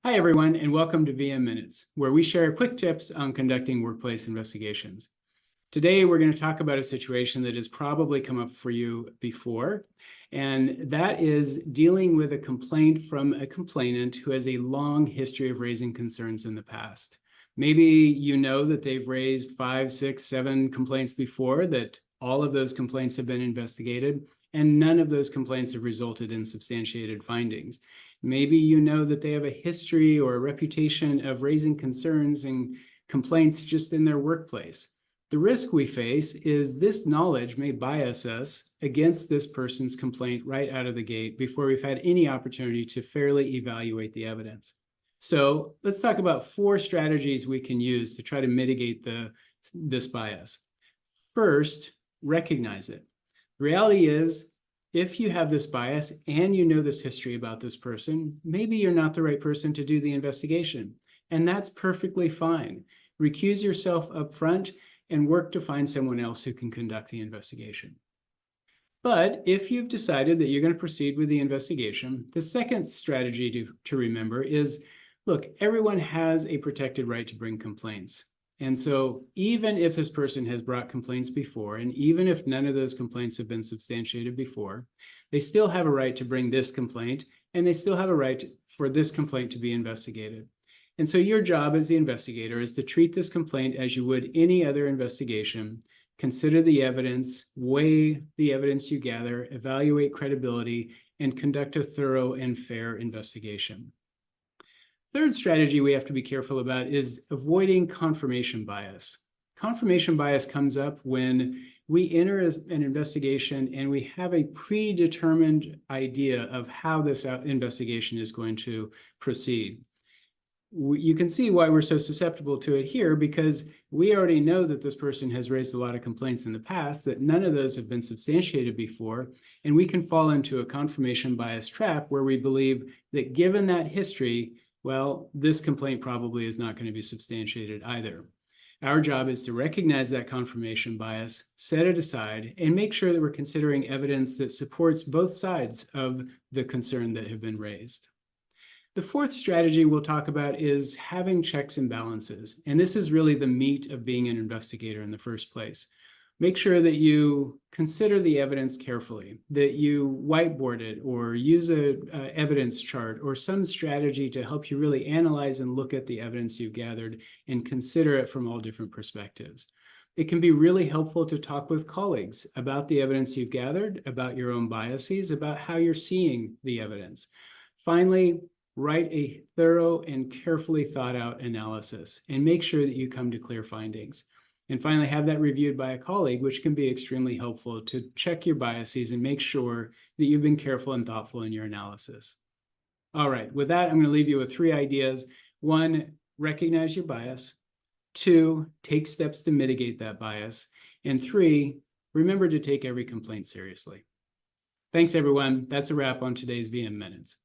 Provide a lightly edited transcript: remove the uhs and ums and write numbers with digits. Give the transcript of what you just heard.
Hi, everyone, and welcome to VM Minutes, where we share quick tips on conducting workplace investigations. Today, we're going to talk about a situation that has probably come up for you before, and that is dealing with a complaint from a complainant who has a long history of raising concerns in the past. Maybe you know that they've raised 5, 6, 7 complaints before, that all of those complaints have been investigated, and none of those complaints have resulted in substantiated findings. Maybe you know that they have a history or a reputation of raising concerns and complaints just in their workplace. The risk we face is this knowledge may bias us against this person's complaint right out of the gate before we've had any opportunity to fairly evaluate the evidence. So let's talk about 4 strategies we can use to try to mitigate this bias. First, recognize it. The reality is, if you have this bias and you know this history about this person, maybe you're not the right person to do the investigation, and that's perfectly fine. Recuse yourself up front and work to find someone else who can conduct the investigation. But if you've decided that you're going to proceed with the investigation, the second strategy to remember is, look, everyone has a protected right to bring complaints. And so even if this person has brought complaints before, and even if none of those complaints have been substantiated before, they still have a right to bring this complaint, and they still have a right for this complaint to be investigated. And so your job as the investigator is to treat this complaint as you would any other investigation. Consider the evidence, weigh the evidence you gather, evaluate credibility, and conduct a thorough and fair investigation. Third strategy we have to be careful about is avoiding confirmation bias. Confirmation bias comes up when we enter an investigation and we have a predetermined idea of how this investigation is going to proceed. You can see why we're so susceptible to it here, because we already know that this person has raised a lot of complaints in the past, that none of those have been substantiated before, and we can fall into a confirmation bias trap where we believe that given that history, well, this complaint probably is not going to be substantiated either. Our job is to recognize that confirmation bias, set it aside, and make sure that we're considering evidence that supports both sides of the concern that have been raised. The fourth strategy we'll talk about is having checks and balances. And this is really the meat of being an investigator in the first place. Make sure that you consider the evidence carefully, that you whiteboard it or use an evidence chart or some strategy to help you really analyze and look at the evidence you've gathered and consider it from all different perspectives. It can be really helpful to talk with colleagues about the evidence you've gathered, about your own biases, about how you're seeing the evidence. Finally, write a thorough and carefully thought out analysis and make sure that you come to clear findings. And finally, have that reviewed by a colleague, which can be extremely helpful to check your biases and make sure that you've been careful and thoughtful in your analysis. All right, with that, I'm going to leave you with 3 ideas. 1, recognize your bias. 2, take steps to mitigate that bias. And 3, remember to take every complaint seriously. Thanks, everyone. That's a wrap on today's VM Minutes.